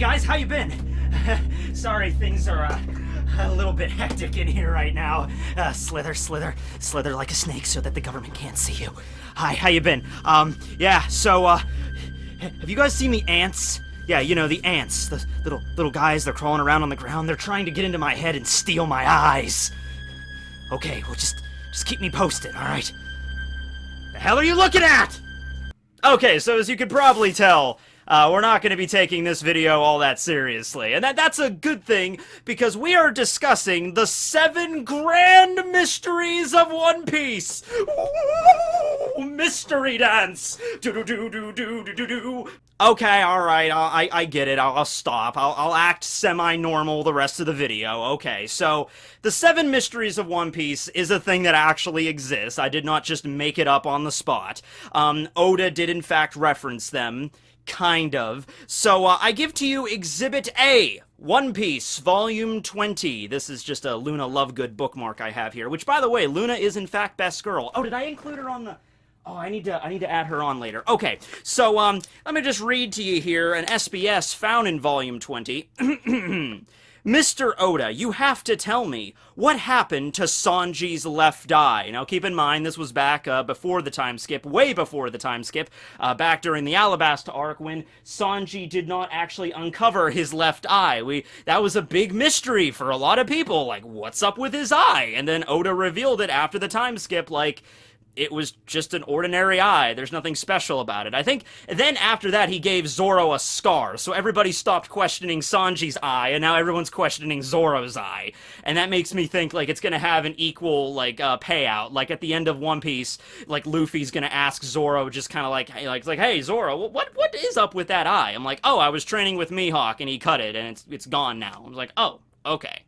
guys, how you been? Sorry, things are a little bit hectic in here right now. Slither like a snake so that the government can't see you. Hi, how you been? Yeah, so, have you guys seen the ants? Yeah, you know, the ants, the little guys, they're crawling around on the ground. They're trying to get into my head and steal my eyes. Okay, well, just keep me posted, alright? The hell are you looking at? Okay, so as you could probably tell, we're not going to be taking this video all that seriously. And that's a good thing, because we are discussing the 7 grand mysteries of One Piece. Ooh, mystery dance. Do-do-do-do-do-do-do-do. Okay, alright, I get it. I'll stop. I'll act semi-normal the rest of the video. Okay, so the 7 mysteries of One Piece is a thing that actually exists. I did not just make it up on the spot. Oda did in fact reference them. Kind of. So, I give to you Exhibit A, One Piece, Volume 20. This is just a Luna Lovegood bookmark I have here, which, by the way, Luna is, in fact, best girl. Oh, did I include her on the... Oh, I need to add her on later. Okay, so, let me just read to you here an SBS found in Volume 20. Mr. Oda, you have to tell me, what happened to Sanji's left eye? Now, keep in mind, this was back before the time skip, way before the time skip, back during the Alabasta arc, when Sanji did not actually uncover his left eye. That was a big mystery for a lot of people, like, what's up with his eye? And then Oda revealed it after the time skip, like... it was just an ordinary eye. There's nothing special about it. I think then after that he gave Zoro a scar, so everybody stopped questioning Sanji's eye, and now everyone's questioning Zoro's eye. And that makes me think, like, it's gonna have an equal, like, payout. Like, at the end of One Piece, like, Luffy's gonna ask Zoro just kind of like, hey, Zoro, what is up with that eye? I'm like, oh, I was training with Mihawk, and he cut it, and it's gone now. I was like, oh, okay.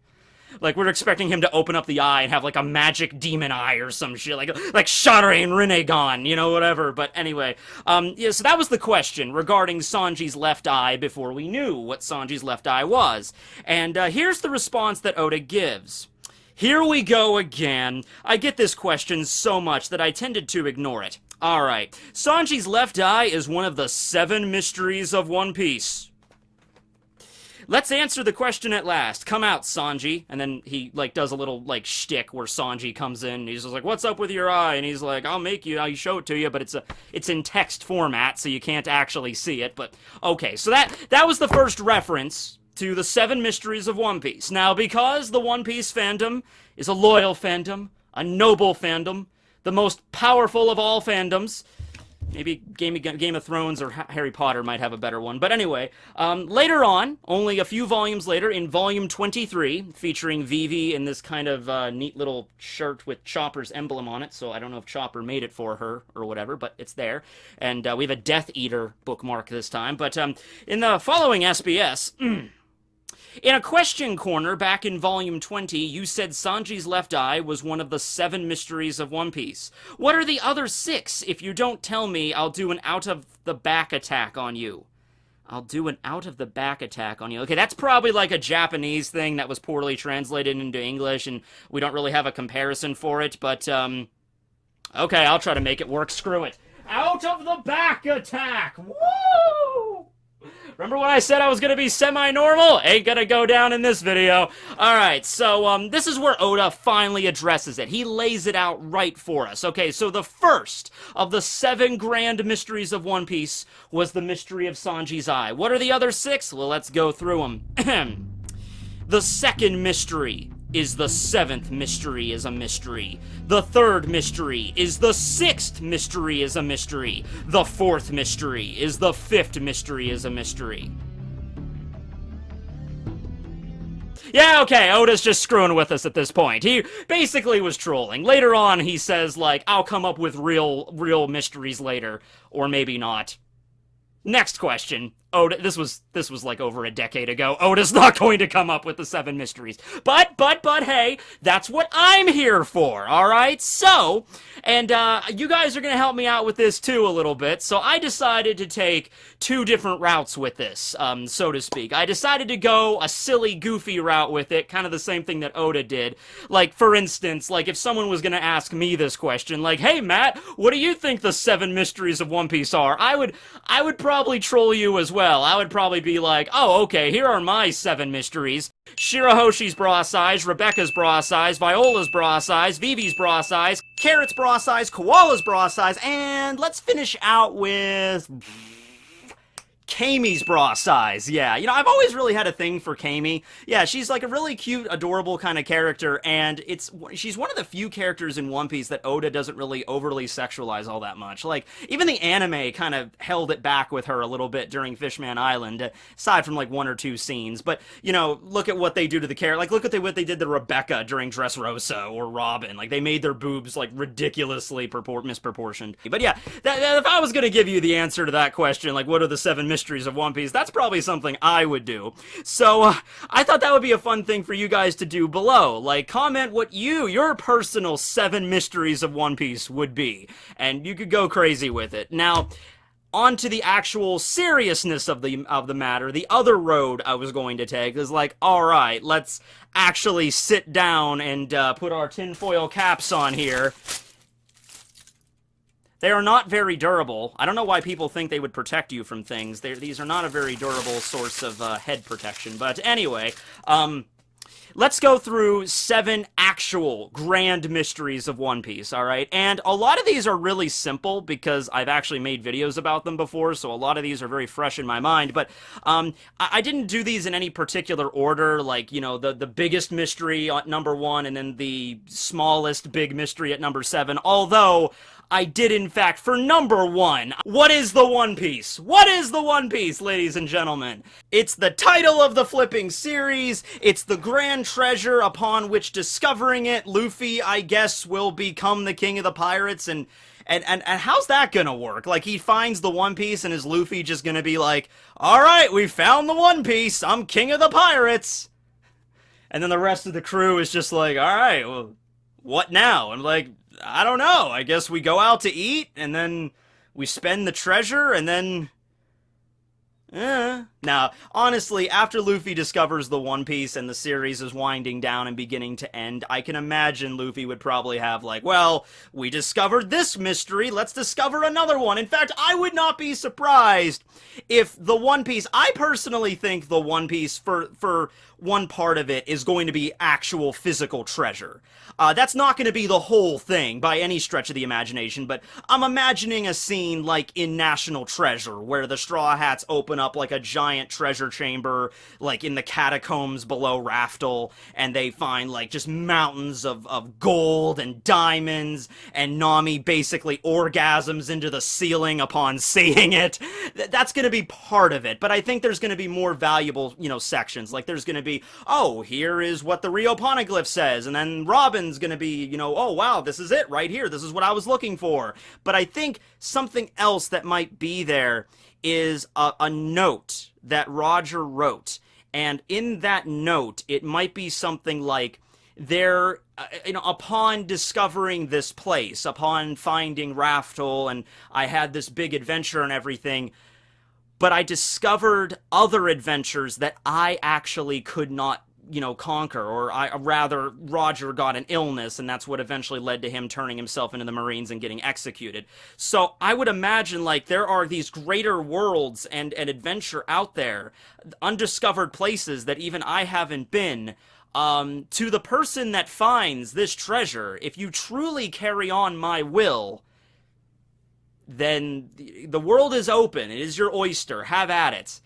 Like, we're expecting him to open up the eye and have, like, a magic demon eye or some shit, like Shadare and Rinnegan, you know, whatever. But anyway, yeah, so that was the question regarding Sanji's left eye before we knew what Sanji's left eye was. And here's the response that Oda gives. Here we go again. I get this question so much that I tended to ignore it. Alright, Sanji's left eye is one of the 7 mysteries of One Piece. Let's answer the question at last. Come out, Sanji. And then he, like, does a little, like, shtick where Sanji comes in, and he's just like, what's up with your eye? And he's like, I'll show it to you, but it's in text format, so you can't actually see it. But, okay, so that was the first reference to the 7 mysteries of One Piece. Now, because the One Piece fandom is a loyal fandom, a noble fandom, the most powerful of all fandoms, maybe Game of Thrones or Harry Potter might have a better one. But anyway, later on, only a few volumes later, in Volume 23, featuring Vivi in this kind of neat little shirt with Chopper's emblem on it, so I don't know if Chopper made it for her or whatever, but it's there. And we have a Death Eater bookmark this time. But in the following SBS... in a question corner back in Volume 20, you said Sanji's left eye was one of the 7 mysteries of One Piece. What are the other 6? If you don't tell me, I'll do an out-of-the-back attack on you. I'll do an out-of-the-back attack on you. Okay, that's probably like a Japanese thing that was poorly translated into English, and we don't really have a comparison for it, but, okay, I'll try to make it work. Screw it. Out-of-the-back attack! Woo! Remember when I said I was gonna be semi-normal? Ain't gonna go down in this video. Alright, so, this is where Oda finally addresses it. He lays it out right for us. Okay, so the first of the 7 grand mysteries of One Piece was the mystery of Sanji's eye. What are the other 6? Well, let's go through them. The second mystery is the 7th mystery is a mystery. The 3rd mystery is the 6th mystery is a mystery. The 4th mystery is the 5th mystery is a mystery. Yeah, okay, Oda's just screwing with us at this point. He basically was trolling. Later on, he says, like, I'll come up with real mysteries later. Or maybe not. Next question. Oda, this was like over a decade ago. Oda's not going to come up with the 7 mysteries. But, hey, that's what I'm here for, alright? So, and, you guys are gonna help me out with this too a little bit, so I decided to take 2 different routes with this, so to speak. I decided to go a silly, goofy route with it, kind of the same thing that Oda did. Like, for instance, like, if someone was gonna ask me this question, like, hey, Matt, what do you think the 7 mysteries of One Piece are? I would probably troll you as well. well. I would probably be like, oh, okay, here are my 7 mysteries. Shirahoshi's bra size, Rebecca's bra size, Viola's bra size, Vivi's bra size, Carrot's bra size, Koala's bra size, and let's finish out with Kamie's bra size. Yeah, you know, I've always really had a thing for Kamie. Yeah, she's like a really cute, adorable kind of character, and she's one of the few characters in One Piece that Oda doesn't really overly sexualize all that much. Like, even the anime kind of held it back with her a little bit during Fishman Island, aside from like 1 or 2 scenes. But, you know, look at what they do to the character. Like, look at what they did to Rebecca during Dressrosa or Robin. Like, they made their boobs like ridiculously misproportioned. But yeah, if I was gonna give you the answer to that question, like, what are the 7 mysteries of One Piece, that's probably something I would do. So I thought that would be a fun thing for you guys to do below. Like, comment what your personal 7 mysteries of One Piece would be, and you could go crazy with it. Now, on to the actual seriousness of the matter. The other road I was going to take is like, alright, let's actually sit down and put our tinfoil caps on here. They are not very durable. I don't know why people think they would protect you from things. These are not a very durable source of head protection. But anyway, let's go through 7 actual grand mysteries of One Piece, alright? And a lot of these are really simple because I've actually made videos about them before, so a lot of these are very fresh in my mind. But I didn't do these in any particular order, like, you know, the biggest mystery at number 1 and then the smallest big mystery at number 7, although I did, in fact, for number 1. What is the One Piece? What is the One Piece, ladies and gentlemen? It's the title of the flipping series. It's the grand treasure upon which, discovering it, Luffy, I guess, will become the king of the pirates. And how's that gonna work? Like, he finds the One Piece, and is Luffy just gonna be like, alright, we found the One Piece, I'm king of the pirates? And then the rest of the crew is just like, alright, well, what now? And like, I don't know, I guess we go out to eat, and then we spend the treasure, and then... Now, honestly, after Luffy discovers the One Piece and the series is winding down and beginning to end, I can imagine Luffy would probably have like, well, we discovered this mystery, let's discover another one. In fact, I would not be surprised if the One Piece, I personally think the One Piece, for one part of it, is going to be actual physical treasure. That's not going to be the whole thing by any stretch of the imagination, but I'm imagining a scene like in National Treasure, where the Straw Hats open up like a giant treasure chamber, like in the catacombs below Raftel, and they find like just mountains of gold and diamonds, and Nami basically orgasms into the ceiling upon seeing it. That's going to be part of it, but I think there's going to be more valuable, you know, sections. Like, there's going to be, oh, here is what the Rio Poneglyph says, and then Robin's going to be, you know, oh, wow, this is it right here. This is what I was looking for. But I think something else that might be there is a note that Roger wrote. And in that note, it might be something like, there, you know, upon discovering this place, upon finding Raftel, and I had this big adventure and everything, but I discovered other adventures that I actually could not, you know, conquer, or rather, Roger got an illness, and that's what eventually led to him turning himself into the Marines and getting executed. So I would imagine, like, there are these greater worlds and adventure out there, undiscovered places that even I haven't been. To the person that finds this treasure, if you truly carry on my will, then the world is open. It is your oyster. Have at it.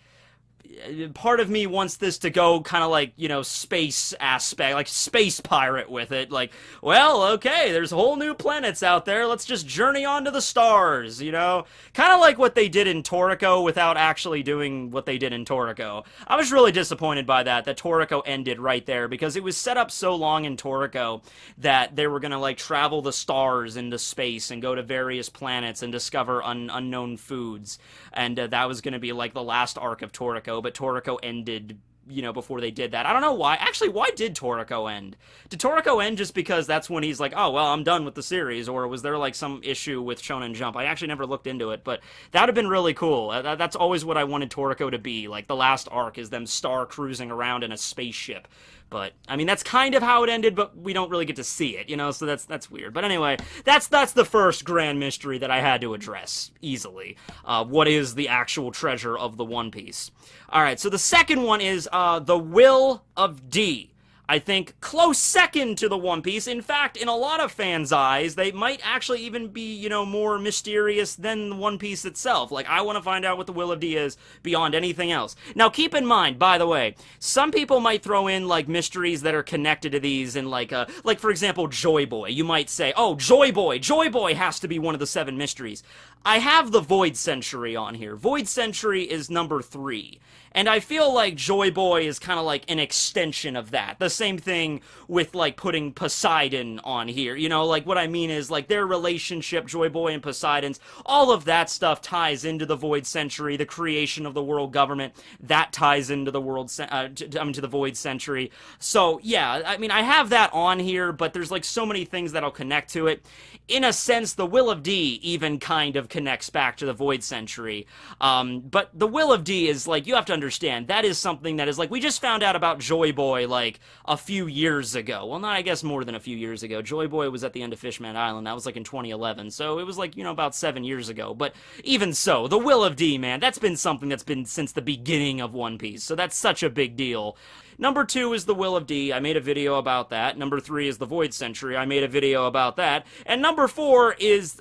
Part of me wants this to go kind of like, you know, space aspect, like space pirate with it. Like, well, okay, there's whole new planets out there. Let's just journey onto the stars, you know? Kind of like what they did in Toriko without actually doing what they did in Toriko. I was really disappointed by that Toriko ended right there, because it was set up so long in Toriko that they were gonna, like, travel the stars into space and go to various planets and discover unknown foods. And that was gonna be, like, the last arc of Toriko. But Toriko ended, you know, before they did that. I don't know why. Actually, why did Toriko end? Did Toriko end just because that's when he's like, oh, well, I'm done with the series? Or was there, like, some issue with Shonen Jump? I actually never looked into it, but that would have been really cool. That's always what I wanted Toriko to be. Like, the last arc is them star cruising around in a spaceship. But, I mean, that's kind of how it ended, but we don't really get to see it, you know, so that's weird. But anyway, that's the first grand mystery that I had to address, easily. What is the actual treasure of the One Piece? Alright, so the second one is, the Will of D. I think close second to the One Piece. In fact, in a lot of fans' eyes, they might actually even be, you know, more mysterious than the One Piece itself. Like, I want to find out what the Will of D is beyond anything else. Now, keep in mind, by the way, some people might throw in, like, mysteries that are connected to these in, like, for example, Joy Boy. You might say, oh, Joy Boy has to be one of the 7 mysteries. I have the Void Century on here. Void Century is number 3. And I feel like Joy Boy is kind of like an extension of that. The same thing with, like, putting Poseidon on here. You know, like, what I mean is, like, their relationship, Joy Boy and Poseidon's, all of that stuff ties into the Void Century, the creation of the world government. That ties into the to the Void Century. So, yeah, I mean, I have that on here, but there's, like, so many things that'll connect to it. In a sense, the Will of D even kind of connects back to the Void Century. But the Will of D is, like, you have to understand, that is something that is, like, we just found out about Joy Boy, like, a few years ago. Well, not, I guess, more than a few years ago. Joy Boy was at the end of Fishman Island. That was, like, in 2011. So it was, like, you know, about 7 years ago. But even so, the Will of D, man, that's been something that's been since the beginning of One Piece. So that's such a big deal. Number 2 is the Will of D. I made a video about that. Number 3 is the Void Century. I made a video about that. And number 4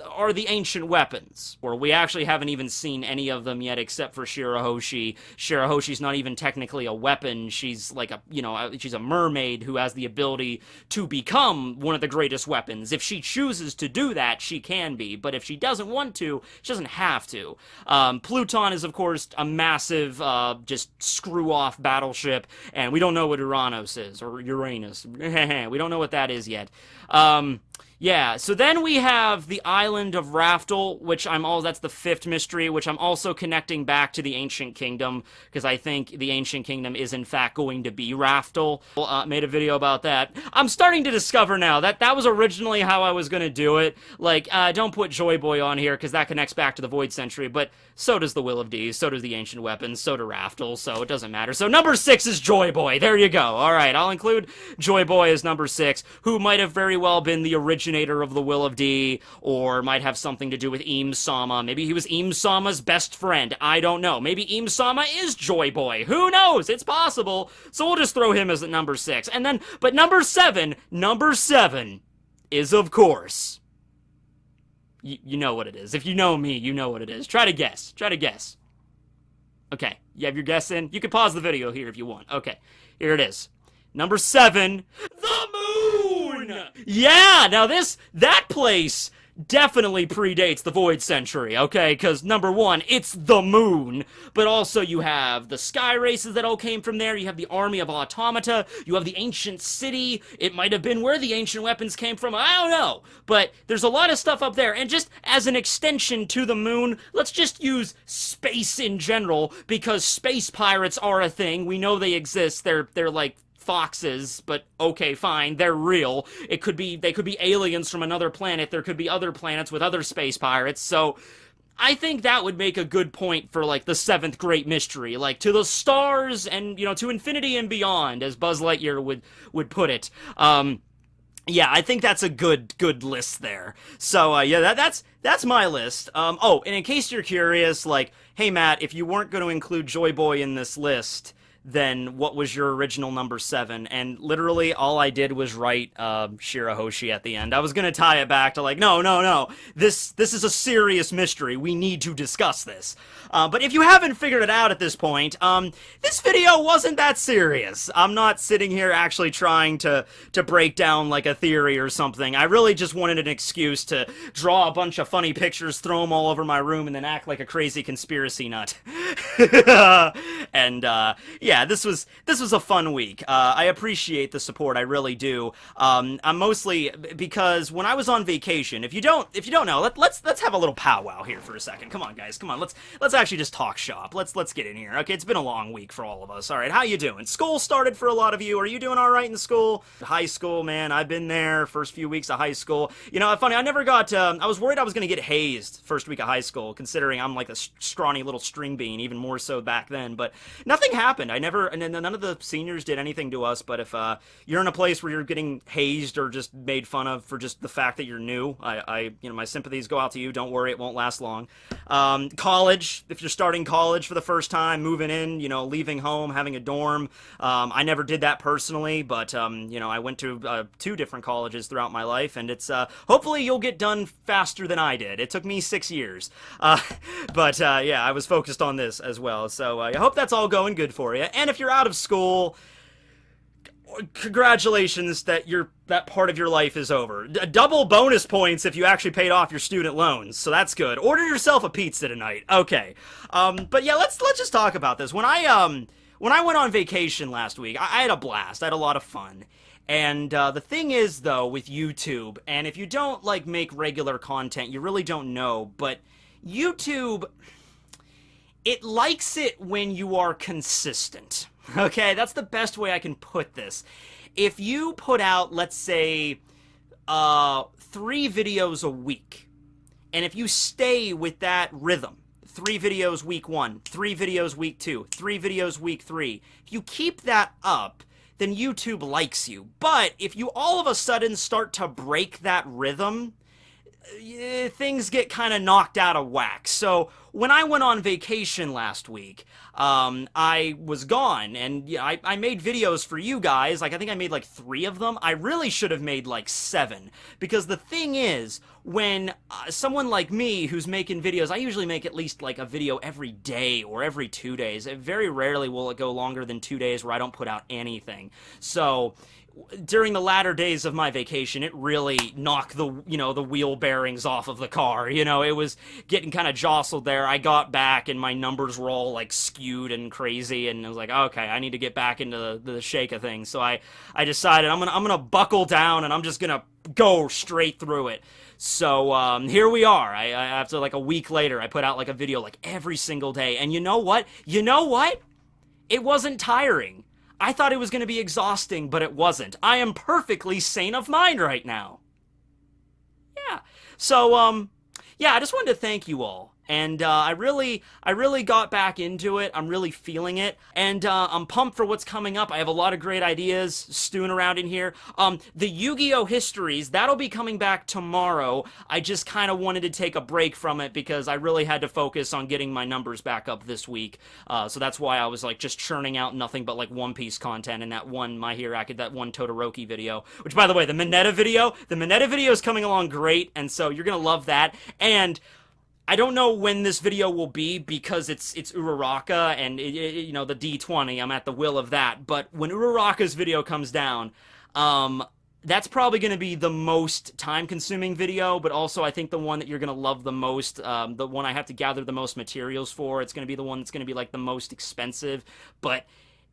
are the ancient weapons, where we actually haven't even seen any of them yet except for Shirahoshi. Shirahoshi's not even technically a weapon. She's like a, you know, she's a mermaid who has the ability to become one of the greatest weapons. If she chooses to do that, she can be. But if she doesn't want to, she doesn't have to. Pluton is, of course, a massive, just screw-off battleship, and we don't know what Uranus is, or Uranus. We don't know what that is yet. Yeah, so then we have the Island of Raftel, which that's the 5th mystery, which I'm also connecting back to the Ancient Kingdom, because I think the Ancient Kingdom is in fact going to be Raftel. Made a video about that. I'm starting to discover now that was originally how I was going to do it. Like, don't put Joy Boy on here, because that connects back to the Void Century, but so does the Will of D, so does the Ancient Weapons, so do Raftel, so it doesn't matter. So number 6 is Joy Boy. There you go. Alright, I'll include Joy Boy as number 6, who might have very well been the originator of the Will of D, or might have something to do with Im-sama. Maybe he was Im-sama's best friend. I don't know. Maybe Im-sama is Joy Boy. Who knows? It's possible. So we'll just throw him as at number 6. And then, but number 7 is, of course, you know what it is. If you know me, you know what it is. Try to guess. Okay, you have your guess in? You can pause the video here if you want. Okay, here it is. Number 7, the moon! Yeah, now that place definitely predates the Void Century, okay? Because, number 1, it's the moon, but also you have the sky races that all came from there, you have the army of automata, you have the ancient city, it might have been where the ancient weapons came from, I don't know, but there's a lot of stuff up there, and just as an extension to the moon, let's just use space in general, because space pirates are a thing, we know they exist, they're like foxes, but okay, fine, they're real. They could be aliens from another planet. There could be other planets with other space pirates. So I think that would make a good point for, like, the 7th great mystery, like, to the stars and, you know, to infinity and beyond, as Buzz Lightyear would put it. Yeah, I think that's a good list there. So, yeah, that's my list. Oh, and in case you're curious, like, hey, Matt, if you weren't going to include Joy Boy in this list, then what was your original number 7? And literally all I did was write Shirahoshi at the end. I was gonna tie it back to, like, no, this is a serious mystery. We need to discuss this. But if you haven't figured it out at this point, this video wasn't that serious. I'm not sitting here actually trying to break down, like, a theory or something. I really just wanted an excuse to draw a bunch of funny pictures, throw them all over my room, and then act like a crazy conspiracy nut. And, yeah, this was a fun week. I appreciate the support, I really do. I'm mostly because when I was on vacation, if you don't know, let's have a little powwow here for a second. Come on, guys, come on. Let's actually just talk shop. Let's get in here. Okay, it's been a long week for all of us. All right, how you doing? School started for a lot of you. Are you doing all right in school? High school, man, I've been there first few weeks of high school. You know, funny, I never got. I was worried I was gonna get hazed first week of high school, considering I'm like a scrawny little string bean, even more so back then. But nothing happened. I never, and none of the seniors did anything to us, but if you're in a place where you're getting hazed or just made fun of for just the fact that you're new, my sympathies go out to you. Don't worry, it won't last long. College, if you're starting college for the first time, moving in, leaving home, having a dorm, I never did that personally, but, I went to 2 different colleges throughout my life, and it's, hopefully you'll get done faster than I did. It took me 6 years. But I was focused on this as well. So I hope that's all going good for you. And if you're out of school, congratulations that that part of your life is over. Double bonus points if you actually paid off your student loans. So that's good. Order yourself a pizza tonight. Okay. But yeah, let's just talk about this. When I went on vacation last week, I had a blast. I had a lot of fun. And the thing is, though, with YouTube, and if you don't, make regular content, you really don't know, but YouTube, it likes it when you are consistent. Okay, that's the best way I can put this. If you put out, let's say, 3 videos a week, and if you stay with that rhythm, 3 videos week 1, 3 videos week 2, 3 videos week 3, if you keep that up, then YouTube likes you. But if you all of a sudden start to break that rhythm, things get kind of knocked out of whack. So when I went on vacation last week, I was gone, and I made videos for you guys. I think I made 3 of them. I really should have made 7, because the thing is, when someone like me who's making videos, I usually make at least a video every day or every 2 days. Very rarely will it go longer than 2 days where I don't put out anything. So during the latter days of my vacation, it really knocked the wheel bearings off of the car. It was getting kind of jostled there. I got back and my numbers were all skewed and crazy, and I was like, okay, I need to get back into the shake of things. So I decided I'm gonna buckle down and I'm just gonna go straight through it. So here we are. I after a week later, I put out a video every single day, and you know what? It wasn't tiring. I thought it was going to be exhausting, but it wasn't. I am perfectly sane of mind right now. Yeah. So, I just wanted to thank you all. And I really got back into it. I'm really feeling it. And I'm pumped for what's coming up. I have a lot of great ideas stewing around in here. The Yu-Gi-Oh! Histories, that'll be coming back tomorrow. I just kind of wanted to take a break from it because I really had to focus on getting my numbers back up this week. So that's why I was just churning out nothing but One Piece content and that one My Hero Academia, that one Todoroki video. Which, by the way, the Mineta video is coming along great, and so you're gonna love that. And I don't know when this video will be because it's Uraraka and the D20. I'm at the will of that. But when Uraraka's video comes down, that's probably going to be the most time-consuming video, but also I think the one that you're going to love the most, the one I have to gather the most materials for. It's going to be the one that's going to be the most expensive. But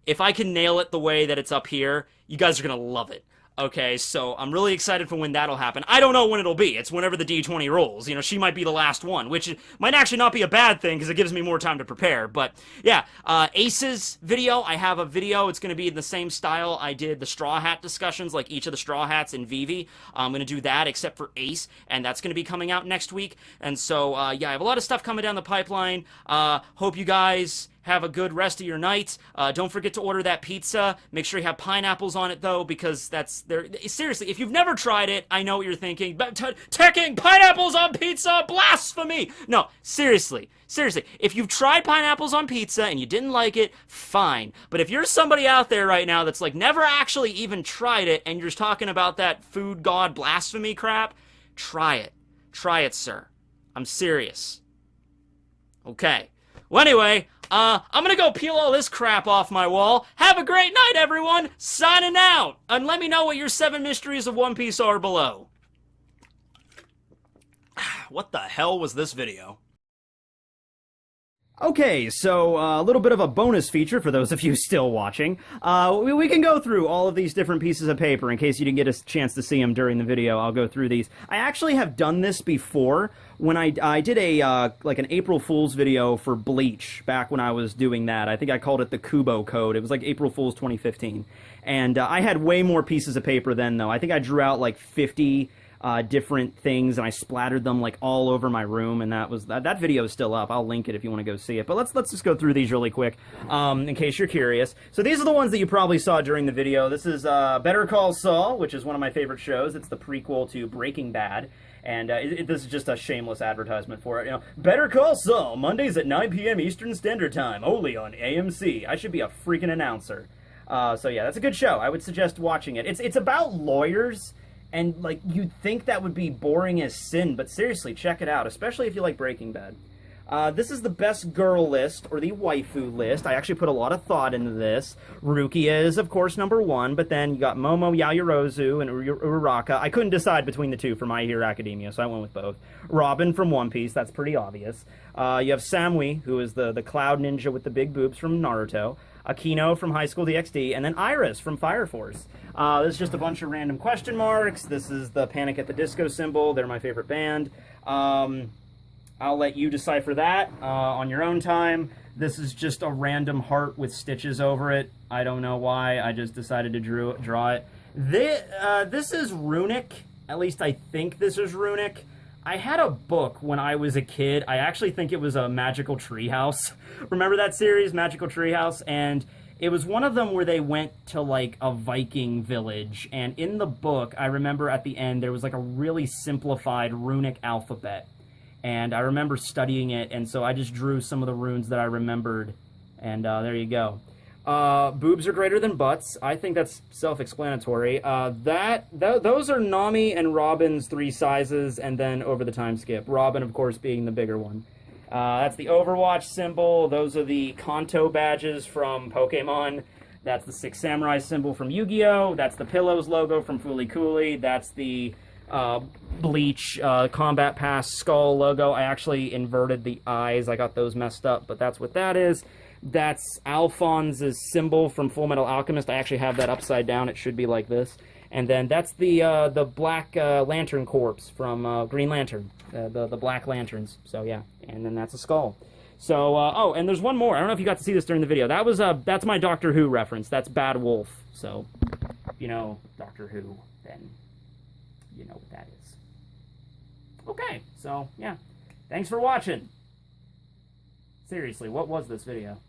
if I can nail it the way that it's up here, you guys are going to love it. Okay, so I'm really excited for when that'll happen. I don't know when it'll be. It's whenever the D20 rolls. She might be the last one, which might actually not be a bad thing because it gives me more time to prepare. But yeah, Ace's video, I have a video. It's going to be in the same style I did the Straw Hat discussions, each of the Straw Hats in Vivi. I'm going to do that except for Ace, and that's going to be coming out next week. And so, I have a lot of stuff coming down the pipeline. Hope you guys have a good rest of your night. Don't forget to order that pizza. Make sure you have pineapples on it, though, because seriously, if you've never tried it, I know what you're thinking. But Tekking, pineapples on pizza, blasphemy! No, seriously, if you've tried pineapples on pizza and you didn't like it, fine. But if you're somebody out there right now that's never actually even tried it, and you're just talking about that food god blasphemy crap, try it. Try it, sir. I'm serious. Okay. Well, anyway, I'm gonna go peel all this crap off my wall. Have a great night, everyone! Signing out! And let me know what your 7 mysteries of One Piece are below. What the hell was this video? Okay, so a little bit of a bonus feature for those of you still watching. We can go through all of these different pieces of paper in case you didn't get a chance to see them during the video. I'll go through these. I actually have done this before when I did a an April Fool's video for Bleach back when I was doing that. I think I called it the Kubo Code. It was April Fool's 2015. And I had way more pieces of paper then, though. I think I drew out 50 different things, and I splattered them like all over my room, and that video is still up. I'll link it if you want to go see it. But let's just go through these really quick, in case you're curious. So these are the ones that you probably saw during the video. This is Better Call Saul, which is one of my favorite shows. It's the prequel to Breaking Bad. And this is just a shameless advertisement for it. You know, Better Call Saul, Mondays at 9 p.m. Eastern Standard Time, only on AMC. I should be a freaking announcer. So yeah, that's a good show. I would suggest watching it. It's about lawyers, and like you'd think that would be boring as sin, but seriously, check it out, especially if you like Breaking Bad. This is the best girl list, or the waifu list. I actually put a lot of thought into this. Rukia is, of course, #1, but then you got Momo Yaoyorozu and Uraraka. I couldn't decide between the two for My Hero Academia, so I went with both. Robin from One Piece, that's pretty obvious. You have Samui, who is the cloud ninja with the big boobs from Naruto. Akino from High School DxD, and then Iris from Fire Force. This is just a bunch of random question marks. This is the Panic at the Disco symbol. They're my favorite band. I'll let you decipher that on your own time. This is just a random heart with stitches over it. I don't know why. I just decided to draw it. This is runic. At least I think this is runic. I had a book when I was a kid. I actually think it was a Magical Treehouse. Remember that series, Magical Treehouse? And it was one of them where they went to, like, a Viking village. And in the book, I remember at the end, there was, like, a really simplified runic alphabet. And I remember studying it, and so I just drew some of the runes that I remembered. And there you go. Boobs are greater than butts. I think that's self-explanatory. Those are Nami and Robin's 3 sizes, and then over the time skip. Robin, of course, being the bigger one. That's the Overwatch symbol. Those are the Kanto badges from Pokemon. That's the 6 Samurai symbol from Yu-Gi-Oh! That's the Pillows logo from Fooly Cooly. That's the Bleach Combat Pass skull logo. I actually inverted the eyes. I got those messed up, but that's what that is. That's Alphonse's symbol from Full Metal Alchemist. I actually have that upside down. It should be like this. And then that's the Black Lantern Corps from Green Lantern. The Black Lanterns. So yeah, and then that's a skull. So, oh, and there's one more. I don't know if you got to see this during the video. That's my Doctor Who reference. That's Bad Wolf. So, if you know Doctor Who, then you know what that is. Okay, so, yeah. Thanks for watching. Seriously, what was this video?